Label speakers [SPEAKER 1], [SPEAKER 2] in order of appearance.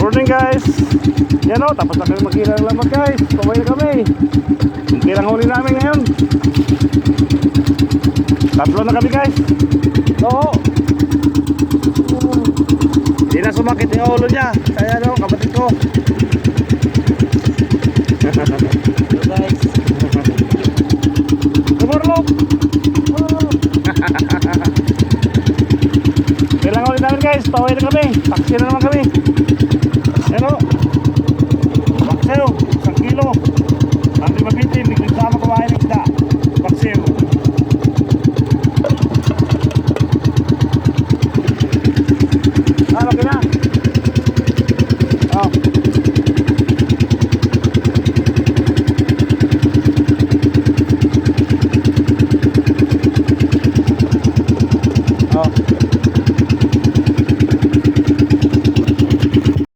[SPEAKER 1] morning guys. Yan o, tapos na kami magkira ng lambat guys. Paway na kami. Hindi lang huli namin ngayon. Tatlo na kami guys. Oo. Hindi na sumakit yung ulo niya. Kaya ano, kapatid ko.
[SPEAKER 2] So guys,
[SPEAKER 1] Kumurlog. Hindi lang huli namin guys. Paway na kami. Taksi na naman kami.